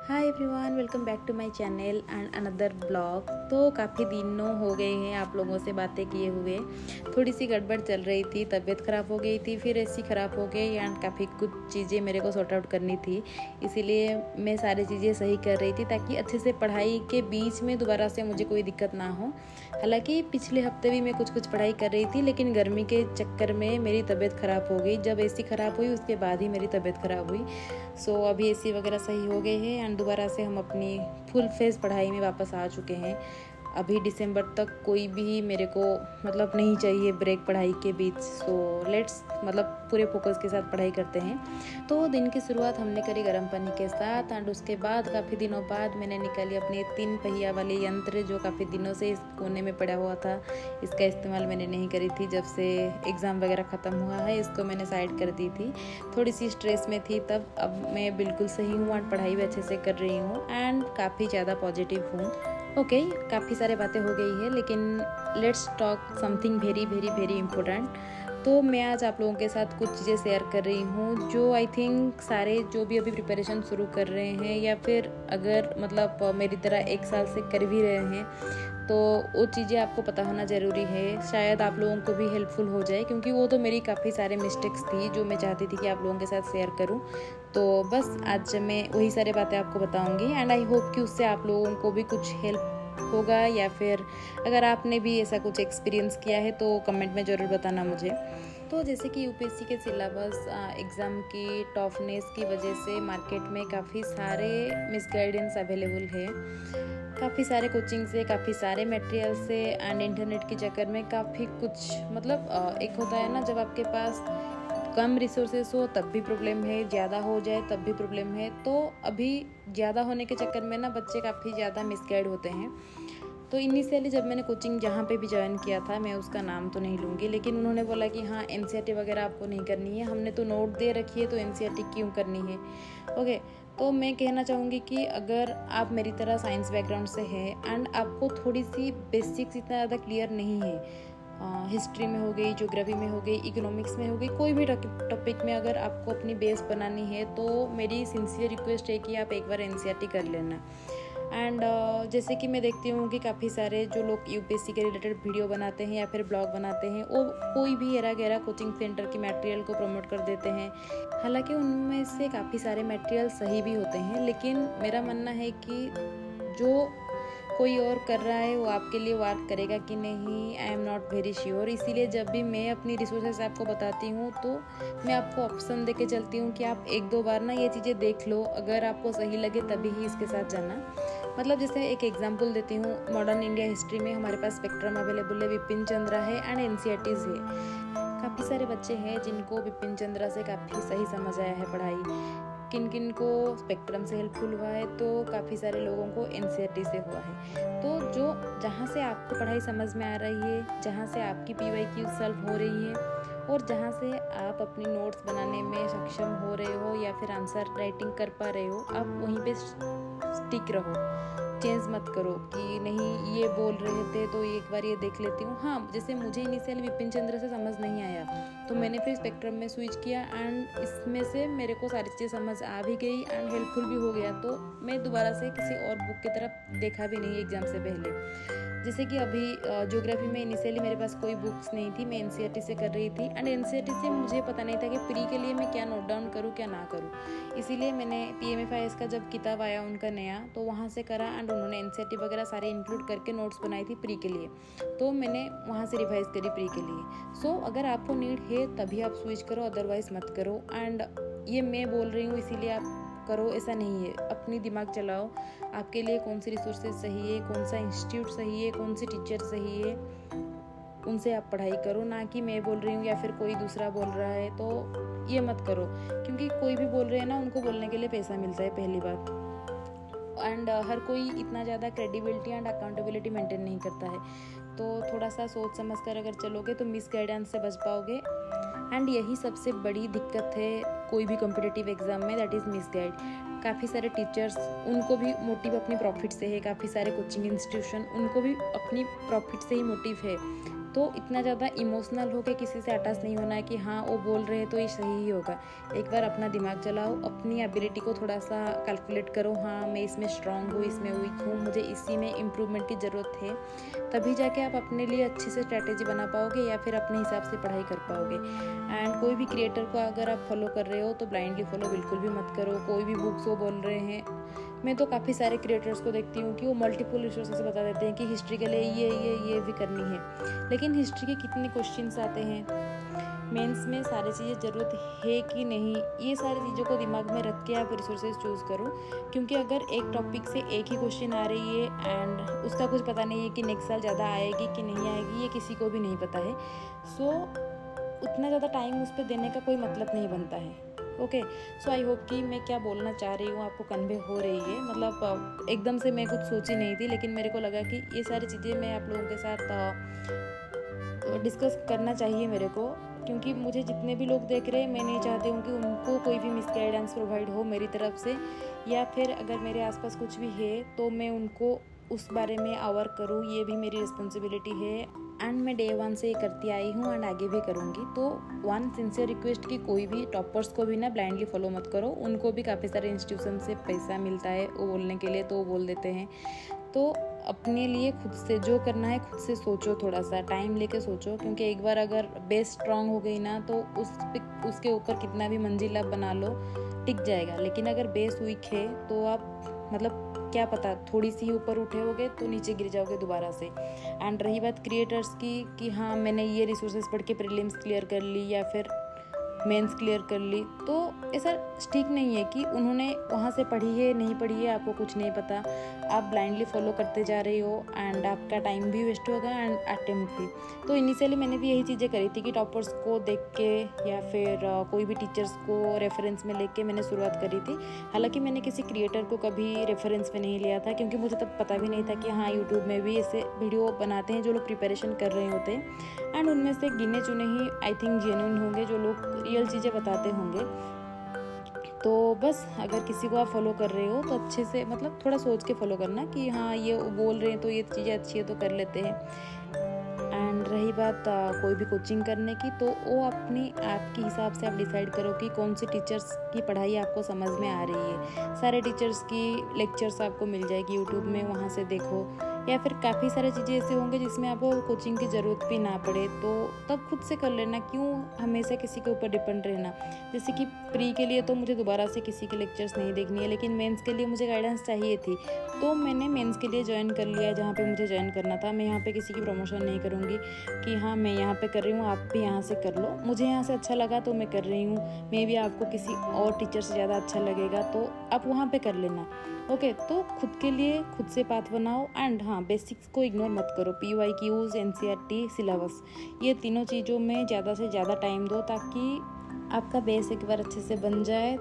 Hi everyone, welcome back to my channel and another blog. तो काफ़ी दिनों हो गए हैं आप लोगों से बातें किए हुए। थोड़ी सी गड़बड़ चल रही थी, तबीयत ख़राब हो गई थी, फिर ऐसी ख़राब हो गई एंड काफ़ी कुछ चीज़ें मेरे को सॉर्ट आउट करनी थी। इसीलिए मैं सारी चीज़ें सही कर रही थी ताकि अच्छे से पढ़ाई के बीच में दोबारा से मुझे कोई दिक्कत ना हो। हालांकि पिछले हफ्ते भी मैं कुछ पढ़ाई कर रही थी, लेकिन गर्मी के चक्कर में मेरी तबीयत ख़राब हो गई। जब एसी ख़राब हुई उसके बाद ही मेरी तबीयत ख़राब हुई। सो अभी एसी वगैरह सही हो गए हैं एंड दोबारा से हम अपनी फुल फेज पढ़ाई में वापस आ चुके हैं। अभी दिसंबर तक कोई भी मेरे को नहीं चाहिए ब्रेक पढ़ाई के बीच। सो लेट्स पूरे फोकस के साथ पढ़ाई करते हैं। तो दिन की शुरुआत हमने करी गर्म पानी के साथ एंड उसके बाद काफ़ी दिनों बाद मैंने निकाली अपनी 3 पहिया वाले यंत्र, जो काफ़ी दिनों से इस कोने में पड़ा हुआ था। इसका इस्तेमाल मैंने नहीं करी थी। जब से एग्ज़ाम वगैरह ख़त्म हुआ है इसको मैंने साइड कर दी थी। थोड़ी सी स्ट्रेस में थी तब। अब मैं बिल्कुल सही हूँ और पढ़ाई भी अच्छे से कर रही हूँ एंड काफ़ी ज़्यादा पॉजिटिव हूँ। ओके, काफ़ी सारे बातें हो गई है, लेकिन let's talk something very very very important. तो मैं आज आप लोगों के साथ कुछ चीज़ें शेयर कर रही हूँ जो आई थिंक सारे जो भी अभी प्रिपरेशन शुरू कर रहे हैं या फिर अगर मेरी तरह 1 साल से कर भी रहे हैं, तो वो चीज़ें आपको पता होना ज़रूरी है। शायद आप लोगों को भी हेल्पफुल हो जाए, क्योंकि वो तो मेरी काफ़ी सारे मिस्टेक्स थी जो मैं चाहती थी कि आप लोगों के साथ शेयर करूं। तो बस आज मैं वही सारी बातें आपको बताऊंगी एंड आई होप कि उससे आप लोगों को भी कुछ हेल्प होगा, या फिर अगर आपने भी ऐसा कुछ एक्सपीरियंस किया है तो कमेंट में ज़रूर बताना मुझे। तो जैसे कि यूपीएससी के सिलेबस एग्ज़ाम की टफनेस की वजह से मार्केट में काफ़ी सारे मिसगाइडेंस अवेलेबल है। काफ़ी सारे कोचिंग से, काफ़ी सारे मटेरियल से एंड इंटरनेट के चक्कर में काफ़ी कुछ एक होता है ना, जब आपके पास कम रिसोर्सेस हो तब भी प्रॉब्लम है, ज़्यादा हो जाए तब भी प्रॉब्लम है। तो अभी ज़्यादा होने के चक्कर में ना बच्चे काफ़ी ज़्यादा मिसगाइड होते हैं। तो इनिशियली जब मैंने कोचिंग जहाँ पे भी ज्वाइन किया था, मैं उसका नाम तो नहीं लूँगी, लेकिन उन्होंने बोला कि हाँ एनसीईआरटी वगैरह आपको नहीं करनी है, हमने तो नोट दे रखी है तो एनसीईआरटी क्यों करनी है। ओके, तो मैं कहना चाहूँगी कि अगर आप मेरी तरह साइंस बैकग्राउंड से हैं एंड आपको थोड़ी सी बेसिक्स इतना ज़्यादा क्लियर नहीं है, हिस्ट्री में हो गई, ज्योग्राफी में हो गई, इकोनॉमिक्स में हो गई, कोई भी टॉपिक में अगर आपको अपनी बेस बनानी है, तो मेरी सिंसियर रिक्वेस्ट है कि आप एक बार एनसीईआरटी कर लेना। एंड जैसे कि मैं देखती हूँ कि काफ़ी सारे जो लोग यूपीएससी के रिलेटेड वीडियो बनाते हैं या फिर ब्लॉग बनाते हैं, वो कोई भी एरा गहरा कोचिंग सेंटर की मटेरियल को प्रमोट कर देते हैं। हालांकि उनमें से काफ़ी सारे मटेरियल सही भी होते हैं, लेकिन मेरा मानना है कि जो कोई और कर रहा है वो आपके लिए वर्क करेगा कि नहीं, I am not very sure. इसीलिए जब भी मैं अपनी रिसोर्सेज आपको बताती हूँ तो मैं आपको ऑप्शन दे के चलती हूँ कि आप 1-2 बार ना ये चीज़ें देख लो, अगर आपको सही लगे तभी ही इसके साथ जाना। जैसे एक एग्जांपल देती हूँ, मॉडर्न इंडिया हिस्ट्री में हमारे पास स्पेक्ट्रम अवेलेबल है, विपिन चंद्रा है एंड एनसीईआरटीज है। काफ़ी सारे बच्चे हैं जिनको विपिन चंद्रा से काफ़ी सही समझ आया है पढ़ाई, किन किन को स्पेक्ट्रम से हेल्पफुल हुआ है, तो काफ़ी सारे लोगों को एनसीईआरटी से हुआ है। तो जो जहाँ से आपको पढ़ाई समझ में आ रही है, जहाँ से आपकी पीवाईक्यू सॉल्व हो रही है और जहाँ से आप अपनी नोट्स बनाने में सक्षम हो रहे हो या फिर आंसर राइटिंग कर पा रहे हो, आप वहीं पे स्टिक रहो, चेंज मत करो कि नहीं ये बोल रहे थे तो एक बार ये देख लेती हूँ। हाँ, जैसे मुझे इनिशियल विपिन चंद्र से समझ नहीं आया तो मैंने फिर स्पेक्ट्रम में स्विच किया एंड इसमें से मेरे को सारी चीज़ें समझ आ भी गई एंड हेल्पफुल भी हो गया। तो मैं दोबारा से किसी और बुक की तरफ देखा भी नहीं एग्ज़ाम से पहले। जैसे कि अभी ज्योग्राफी में इनिशियली मेरे पास कोई बुक्स नहीं थी, मैं एनसीईआरटी से कर रही थी एंड एनसीईआरटी से मुझे पता नहीं था कि प्री के लिए मैं क्या नोट डाउन करूँ क्या ना करूँ। इसीलिए मैंने पीएमएफआईएस का जब किताब आया उनका नया, तो वहाँ से करा एंड उन्होंने एनसीईआरटी वगैरह सारे इंक्लूड करके नोट्स बनाई थी प्री के लिए, तो मैंने वहाँ से रिवाइज करी प्री के लिए। सो अगर आपको नीड है तभी आप स्विच करो, अदरवाइज मत करो। एंड ये मैं बोल रही हूँ इसीलिए आप करो ऐसा नहीं है, अपनी दिमाग चलाओ, आपके लिए कौन सी रिसोर्सेज सही है, कौन सा इंस्टीट्यूट सही है, कौन सी टीचर सही है, उनसे आप पढ़ाई करो। ना कि मैं बोल रही हूँ या फिर कोई दूसरा बोल रहा है तो ये मत करो, क्योंकि कोई भी बोल रहे हैं ना, उनको बोलने के लिए पैसा मिलता है पहली बात। एंड हर कोई इतना ज़्यादा क्रेडिबिलिटी एंड अकाउंटेबिलिटी मेंटेन नहीं करता है। तो थोड़ा सा सोच समझ कर अगर चलोगे तो मिस गाइडेंस से बच पाओगे। एंड यही सबसे बड़ी दिक्कत है कोई भी कॉम्पिटिटिव एग्जाम में, दैट इज़ मिस गाइड। काफ़ी सारे टीचर्स, उनको भी मोटिव अपनी प्रॉफिट से है, काफ़ी सारे कोचिंग इंस्टीट्यूशन उनको भी अपनी प्रॉफिट से ही मोटिव है, तो इतना ज़्यादा इमोशनल होकर किसी से अटैच नहीं होना है कि हाँ वो बोल रहे हैं तो ये सही ही होगा। एक बार अपना दिमाग चलाओ, अपनी एबिलिटी को थोड़ा सा कैलकुलेट करो, हाँ मैं इसमें स्ट्रांग हूँ, इसमें वीक हूँ, मुझे इसी में इम्प्रूवमेंट की ज़रूरत है, तभी जाके आप अपने लिए अच्छे से स्ट्रैटेजी बना पाओगे या फिर अपने हिसाब से पढ़ाई कर पाओगे। एंड कोई भी क्रिएटर को अगर आप फॉलो कर रहे हो तो ब्लाइंडली फॉलो बिल्कुल भी मत करो। कोई भी बुक्स वो बोल रहे हैं, मैं तो काफ़ी सारे क्रिएटर्स को देखती हूँ कि वो मल्टीपल रिसोर्सेज से बता देते हैं कि हिस्ट्री के लिए ये भी करनी है, लेकिन हिस्ट्री के कितने क्वेश्चंस आते हैं, मेंस में सारी चीज़ें ज़रूरत है कि नहीं, ये सारी चीज़ों को दिमाग में रख के आप रिसोर्सेज चूज़ करो। क्योंकि अगर एक टॉपिक से एक ही क्वेश्चन आ रही है एंड उसका कुछ पता नहीं है कि नेक्स्ट साल ज़्यादा आएगी कि नहीं आएगी, ये किसी को भी नहीं पता है, सो उतना ज़्यादा टाइम उस पर देने का कोई मतलब नहीं बनता है। ओके, सो आई होप कि मैं क्या बोलना चाह रही हूँ आपको कन्वे हो रही है। मतलब एकदम से मैं कुछ सोची नहीं थी, लेकिन मेरे को लगा कि ये सारी चीज़ें मैं आप लोगों के साथ डिस्कस करना चाहिए मेरे को, क्योंकि मुझे जितने भी लोग देख रहे हैं मैं नहीं चाहती हूँ कि उनको कोई भी मिसगाइडेंस प्रोवाइड हो मेरी तरफ से, या फिर अगर मेरे आसपास कुछ भी है तो मैं उनको उस बारे में अवेयर करूँ, ये भी मेरी रिस्पॉन्सिबिलिटी है। एंड मैं डे 1 से करती आई हूँ एंड आगे भी करूँगी। तो वन सिंसियर रिक्वेस्ट कि कोई भी टॉपर्स को भी ना ब्लाइंडली फॉलो मत करो, उनको भी काफ़ी सारे इंस्टीट्यूशन से पैसा मिलता है वो बोलने के लिए, तो वो बोल देते हैं। तो अपने लिए खुद से जो करना है खुद से सोचो, थोड़ा सा टाइम लेके सोचो, क्योंकि एक बार अगर बेस स्ट्रांग हो गई ना तो उसके ऊपर कितना भी मंजिल आप बना लो टिक जाएगा। लेकिन अगर बेस वीक है तो आप मतलब क्या पता थोड़ी सी ही ऊपर उठे होगे तो नीचे गिर जाओगे दोबारा से। एंड रही बात क्रिएटर्स की कि हाँ मैंने ये रिसोर्सेज पढ़ के प्रीलिम्स क्लियर कर ली या फिर मेंस क्लियर कर ली, तो ऐसा ठीक नहीं है कि उन्होंने वहाँ से पढ़ी है नहीं पढ़ी है आपको कुछ नहीं पता, आप ब्लाइंडली फॉलो करते जा रही हो एंड आपका टाइम भी वेस्ट होगा एंड अटेम्प्ट भी। तो इनिशियली मैंने भी यही चीज़ें करी थी कि टॉपर्स को देख के या फिर कोई भी टीचर्स को रेफरेंस में लेके मैंने शुरुआत करी थी। हालांकि मैंने किसी क्रिएटर को कभी रेफरेंस में नहीं लिया था, क्योंकि मुझे तब पता भी नहीं था कि हाँ यूट्यूब में भी ऐसे वीडियो बनाते हैं जो लोग प्रिपरेशन कर रहे होते हैं, एंड उनमें से गिने चुने ही आई थिंक जेन्युइन होंगे जो लोग रियल चीज़ें बताते होंगे। तो बस अगर किसी को आप फॉलो कर रहे हो तो अच्छे से मतलब थोड़ा सोच के फॉलो करना कि हाँ ये बोल रहे हैं तो ये चीज़ें अच्छी है तो कर लेते हैं। एंड रही बात कोई भी कोचिंग करने की, तो वो अपनी ऐप के हिसाब से आप डिसाइड करो कि कौन सी टीचर्स की पढ़ाई आपको समझ में आ रही है। सारे टीचर्स की लेक्चर्स आपको मिल जाएगी यूट्यूब में, वहाँ से देखो, या फिर काफ़ी सारी चीज़ें ऐसे होंगे जिसमें आपको कोचिंग की ज़रूरत भी ना पड़े, तो तब खुद से कर लेना, क्यों हमेशा किसी के ऊपर डिपेंड रहना। जैसे कि प्री के लिए तो मुझे दोबारा से किसी के लेक्चर्स नहीं देखनी है, लेकिन मेंस के लिए मुझे गाइडेंस चाहिए थी, तो मैंने मेंस के लिए ज्वाइन कर लिया जहाँ पे मुझे ज्वाइन करना था। मैं यहाँ पे किसी की प्रमोशन नहीं करूँगी कि हाँ मैं यहाँ पे कर रही हूँ आप भी यहाँ से कर लो, मुझे यहाँ से अच्छा लगा तो मैं कर रही हूँ, मे भी आपको किसी और टीचर से ज़्यादा अच्छा लगेगा तो आप वहाँ पे कर लेना। ओके, तो खुद के लिए खुद से पाथ बनाओ एंड हाँ बेसिक्स को इग्नोर मत करो। PYQs, NCERT, सिलेबस, ये तीनों चीज़ों में ज़्यादा से ज़्यादा टाइम दो ताकि आपका बेस एक बार अच्छे से बन जाए,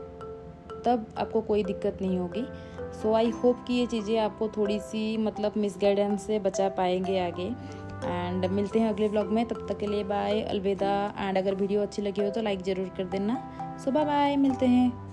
तब आपको कोई दिक्कत नहीं होगी। सो आई होप कि ये चीज़ें आपको थोड़ी सी मतलब मिसगाइडेंस से बचा पाएंगे आगे। एंड मिलते हैं अगले ब्लॉग में, तब तक के लिए बाय, अलविदा। एंड अगर वीडियो अच्छी लगी हो तो लाइक ज़रूर कर देना। सो बाय बाय, मिलते हैं।